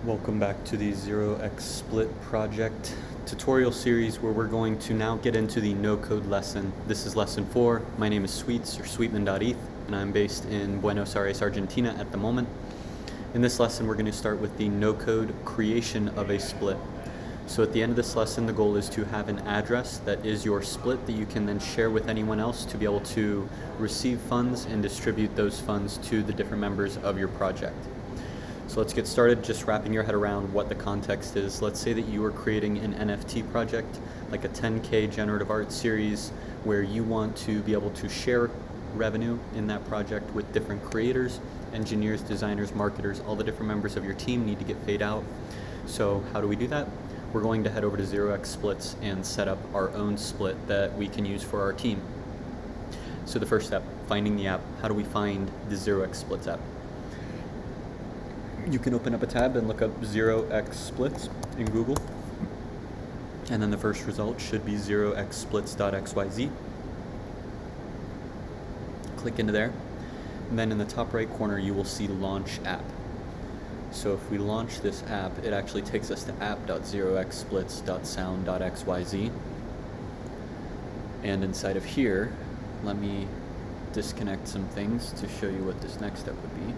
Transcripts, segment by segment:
Welcome back to the 0xSplit project tutorial series where we're going to now get into the no-code lesson. This is lesson 4. My name is Sweets, or Sweetman.eth, and I'm based in Buenos Aires, Argentina at the moment. In this lesson, we're going to start with the no-code creation of a split. So at the end of this lesson, the goal is to have an address that is your split that you can then share with anyone else to be able to receive funds and distribute those funds to the different members of your project. So let's get started just wrapping your head around what the context is. Let's say that you are creating an NFT project, like a 10K generative art series, where you want to be able to share revenue in that project with different creators, engineers, designers, marketers. All the different members of your team need to get paid out. So how do we do that? We're going to head over to 0xSplits and set up our own split that we can use for our team. So the first step, finding the app. How do we find the 0xSplits app? You can open up a tab and look up 0xSplits in Google, and then the first result should be 0xSplits.xyz. Click into there, and then in the top right corner you will see Launch App. So if we launch this app, it actually takes us to app.0xSplits.sound.xyz, and inside of here, let me disconnect some things to show you what this next step would be.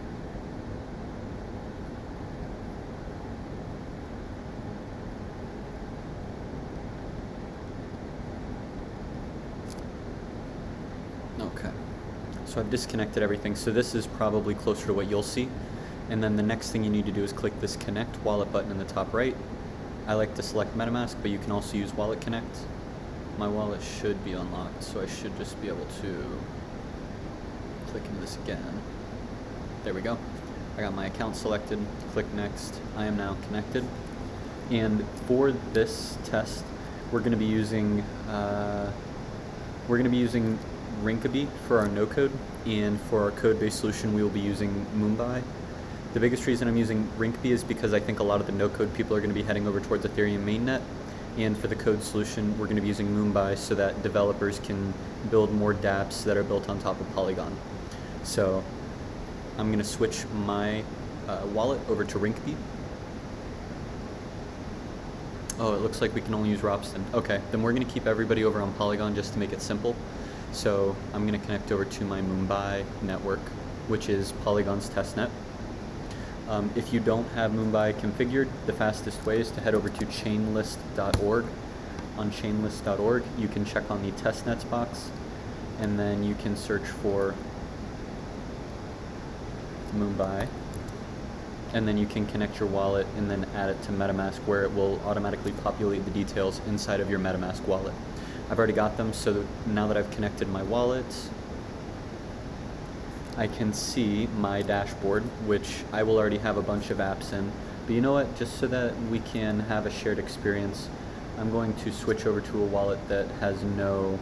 Okay, so I've disconnected everything. So this is probably closer to what you'll see. And then the next thing you need to do is click this Connect Wallet button in the top right. I like to select MetaMask, but you can also use Wallet Connect. My wallet should be unlocked, so I should just be able to click into this again. There we go. I got my account selected. Click Next. I am now connected. And for this test, we're going to be using Rinkeby for our no-code, and for our code-based solution we will be using Mumbai. The biggest reason I'm using Rinkeby is because I think a lot of the no-code people are going to be heading over towards Ethereum mainnet, and for the code solution we're going to be using Mumbai so that developers can build more dApps that are built on top of Polygon. So I'm going to switch my wallet over to Rinkeby. Oh, it looks like we can only use Ropsten. Okay, then we're going to keep everybody over on Polygon just to make it simple. So I'm going to connect over to my Mumbai network, which is Polygon's testnet. If you don't have Mumbai configured, the fastest way is to head over to chainlist.org. On chainlist.org, you can check on the testnets box, and then you can search for Mumbai, and then you can connect your wallet and then add it to MetaMask, where it will automatically populate the details inside of your MetaMask wallet. I've already got them, so now that I've connected my wallet, I can see my dashboard, which I will already have a bunch of apps in. But you know what, just so that we can have a shared experience, I'm going to switch over to a wallet that has no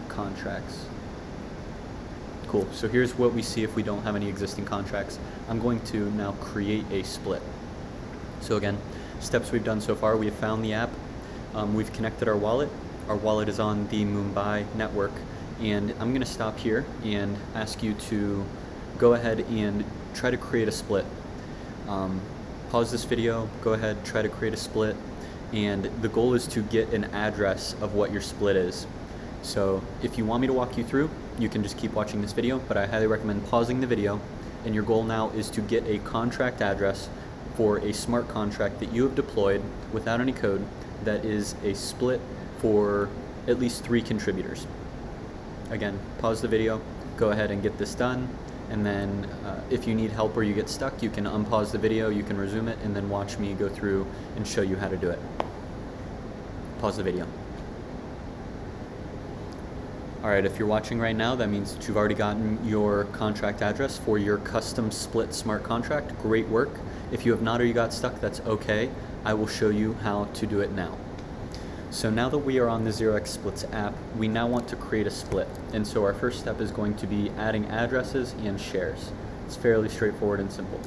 contracts. Cool, so here's what we see if we don't have any existing contracts. I'm going to now create a split. So again, steps we've done so far: we have found the app, we've connected our wallet is on the Mumbai network, and I'm going to stop here and ask you to go ahead and try to create a split. Pause this video, go ahead, try to create a split, and the goal is to get an address of what your split is. So if you want me to walk you through, you can just keep watching this video, but I highly recommend pausing the video, and your goal now is to get a contract address for a smart contract that you have deployed without any code that is a split for at least 3 contributors. Again, pause the video, go ahead and get this done, and then if you need help or you get stuck, you can unpause the video, you can resume it, and then watch me go through and show you how to do it. Pause the video. Alright, if you're watching right now, that means that you've already gotten your contract address for your custom split smart contract. Great work. If you have not or you got stuck, that's okay. I will show you how to do it now. So now that we are on the 0xSplits app, we now want to create a split. And so our first step is going to be adding addresses and shares. It's fairly straightforward and simple.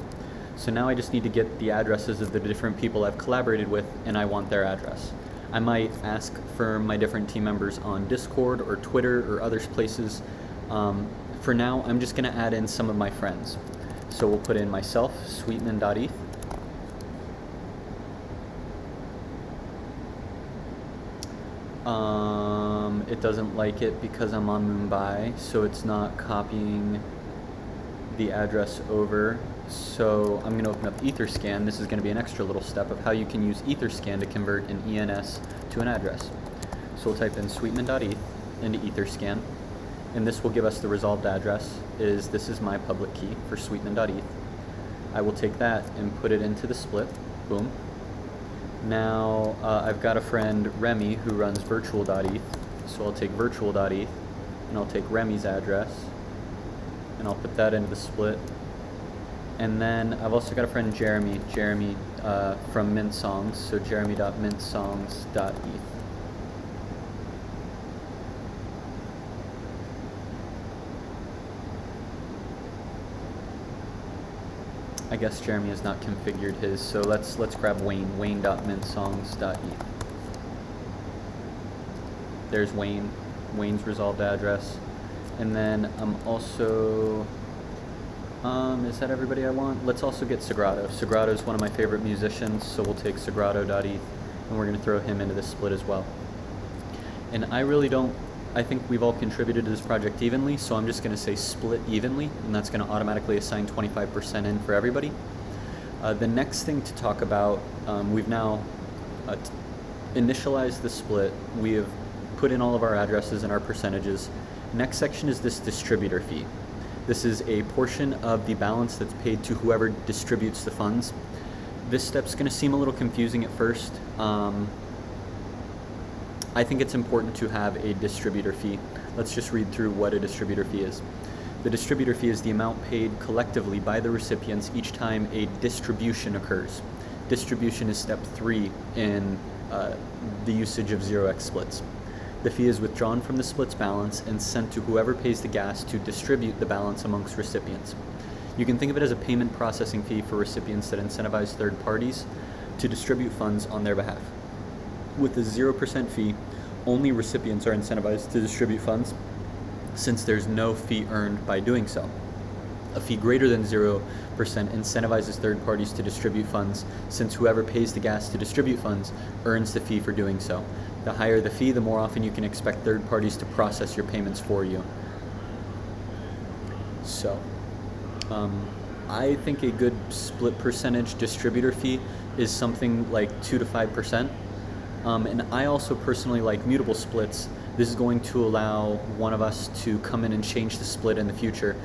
So now I just need to get the addresses of the different people I've collaborated with, and I want their address. I might ask for my different team members on Discord or Twitter or other places. For now, I'm just going to add in some of my friends. So we'll put in myself, sweetman.eth. It doesn't like it because I'm on Mumbai, so it's not copying the address over. So I'm going to open up Etherscan. This is going to be an extra little step of how you can use Etherscan to convert an ENS to an address. So we'll type in sweetman.eth into Etherscan, and this will give us the resolved address. This is my public key for sweetman.eth. I will take that and put it into the split. Boom. Now I've got a friend, Remy, who runs virtual.eth. So I'll take virtual.eth, and I'll take Remy's address, and I'll put that into the split. And then I've also got a friend, Jeremy from Mint Songs, so jeremy.mintsongs.eth. I guess Jeremy has not configured his, so let's grab Wayne, wayne.mintsongs.eth. There's Wayne's resolved address. And then I'm also, is that everybody I want? Let's also get Sagrado. Sagrado is one of my favorite musicians, so we'll take sagrado.eth, and we're going to throw him into this split as well. And I think we've all contributed to this project evenly, so I'm just going to say split evenly, and that's going to automatically assign 25% in for everybody. The next thing to talk about, we've now initialized the split. We have put in all of our addresses and our percentages. Next section is this distributor fee. This is a portion of the balance that's paid to whoever distributes the funds. This step's going to seem a little confusing at first. I think it's important to have a distributor fee. Let's just read through what a distributor fee is. The distributor fee is the amount paid collectively by the recipients each time a distribution occurs. Distribution is step 3 in the usage of 0xSplits. The fee is withdrawn from the splits balance and sent to whoever pays the gas to distribute the balance amongst recipients. You can think of it as a payment processing fee for recipients that incentivize third parties to distribute funds on their behalf. With the 0% fee, only recipients are incentivized to distribute funds, since there's no fee earned by doing so. A fee greater than 0% incentivizes third parties to distribute funds, since whoever pays the gas to distribute funds earns the fee for doing so. The higher the fee, the more often you can expect third parties to process your payments for you. So, I think a good split percentage distributor fee is something like 2 to 5%. And I also personally like mutable splits. This is going to allow one of us to come in and change the split in the future.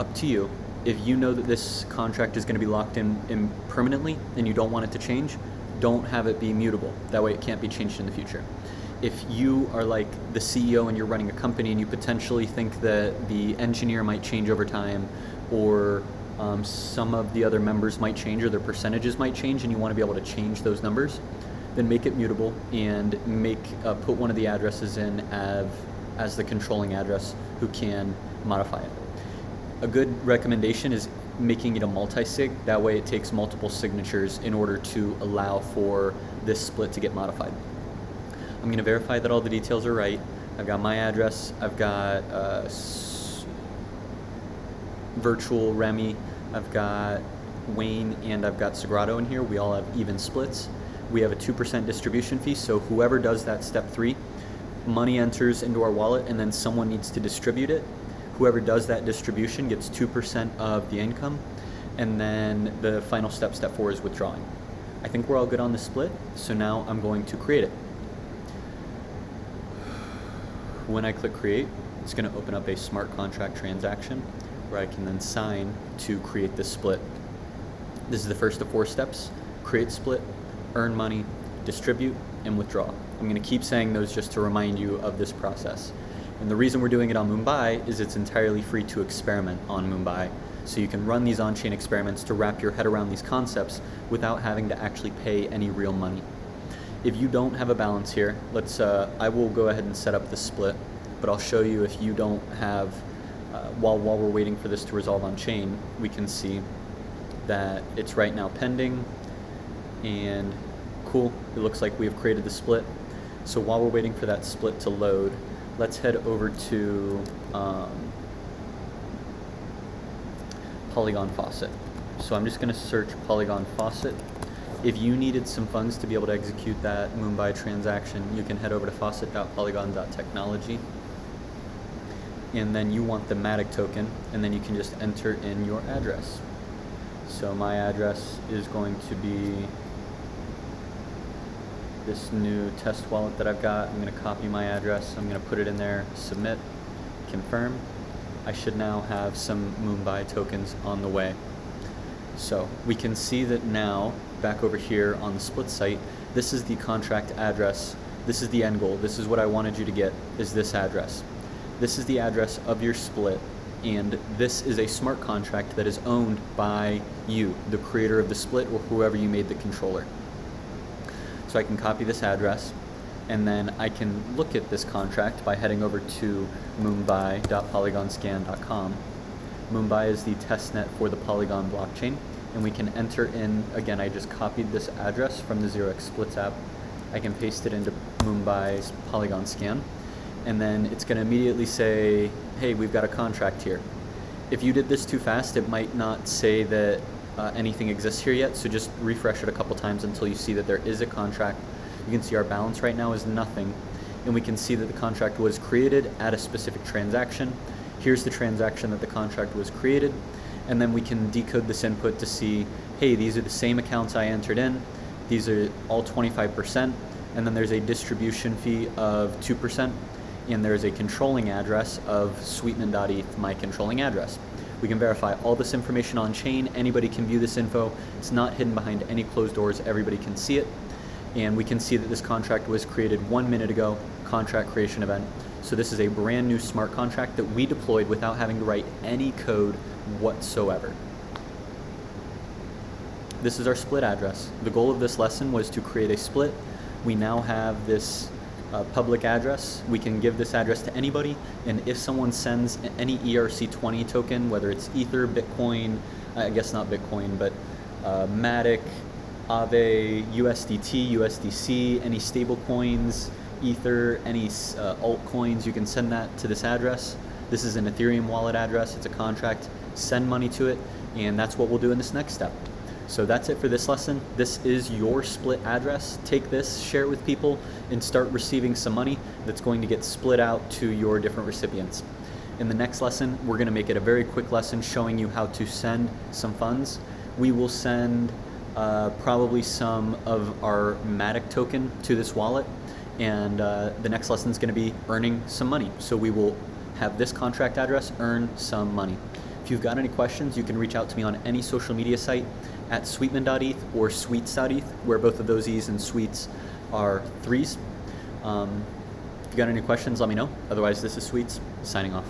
Up to you. If you know that this contract is going to be locked in permanently and you don't want it to change, don't have it be mutable. That way it can't be changed in the future. If you are like the CEO and you're running a company and you potentially think that the engineer might change over time, or some of the other members might change, or their percentages might change, and you want to be able to change those numbers, then make it mutable and put one of the addresses in as the controlling address who can modify it. A good recommendation is making it a multi-sig. That way it takes multiple signatures in order to allow for this split to get modified. I'm going to verify that all the details are right. I've got my address, I've got virtual Remy, I've got Wayne, and I've got Sagrado in here. We all have even splits. We have a 2% distribution fee, so whoever does that step 3, money enters into our wallet and then someone needs to distribute it. Whoever does that distribution gets 2% of the income, and then the final step, step 4, is withdrawing. I think we're all good on the split, so now I'm going to create it. When I click create, it's going to open up a smart contract transaction where I can then sign to create this split. This is the first of 4 steps: create split, earn money, distribute, and withdraw. I'm going to keep saying those just to remind you of this process. And the reason we're doing it on Mumbai is it's entirely free to experiment on Mumbai. So you can run these on-chain experiments to wrap your head around these concepts without having to actually pay any real money. If you don't have a balance here, I will go ahead and set up the split, but I'll show you if you don't have, while we're waiting for this to resolve on chain, we can see that it's right now pending, and cool, it looks like we have created the split. So while we're waiting for that split to load, let's head over to Polygon Faucet. So I'm just going to search Polygon Faucet. If you needed some funds to be able to execute that Mumbai transaction, you can head over to faucet.polygon.technology. And then you want the Matic token, and then you can just enter in your address. So my address is going to be this new test wallet that I've got. I'm going to copy my address. I'm going to put it in there, submit, confirm. I should now have some Mumbai tokens on the way. So we can see that now, back over here on the split site, this is the contract address. This is the end goal. This is what I wanted you to get, is this address. This is the address of your split, and this is a smart contract that is owned by you, the creator of the split, or whoever you made the controller. So I can copy this address, and then I can look at this contract by heading over to mumbai.polygonscan.com. Mumbai is the testnet for the Polygon blockchain, and we can enter in, again, I just copied this address from the 0xSplits app. I can paste it into Mumbai's Polygon scan, and then it's going to immediately say, hey, we've got a contract here. If you did this too fast, it might not say that anything exists here yet, so just refresh it a couple times until you see that there is a contract. You can see our balance right now is nothing, and we can see that the contract was created at a specific transaction. Here's the transaction that the contract was created, and then we can decode this input to see, hey, these are the same accounts I entered in, these are all 25%, and then there's a distribution fee of 2%, and there's a controlling address of sweetman.eth, my controlling address. We can verify all this information on chain. Anybody can view this info. It's not hidden behind any closed doors. Everybody can see it. And we can see that this contract was created 1 minute ago, contract creation event. So this is a brand new smart contract that we deployed without having to write any code whatsoever. This is our split address. The goal of this lesson was to create a split. We now have this public address. We can give this address to anybody, and if someone sends any ERC20 token, whether it's Ether, Bitcoin, I guess not Bitcoin, but Matic, Aave, USDT, USDC, any stable coins, Ether, any altcoins, you can send that to this address. This is an Ethereum wallet address. It's a contract. Send money to it, and that's what we'll do in this next step. So that's it for this lesson. This is your split address. Take this, share it with people, and start receiving some money that's going to get split out to your different recipients. In the next lesson, we're going to make it a very quick lesson showing you how to send some funds. We will send probably some of our Matic token to this wallet, and the next lesson is going to be earning some money. So we will have this contract address earn some money. If you've got any questions, you can reach out to me on any social media site at sweetman.eth or sweets.eth, where both of those E's and sweets are 3s. If you got any questions, let me know. Otherwise, this is Sweets, signing off.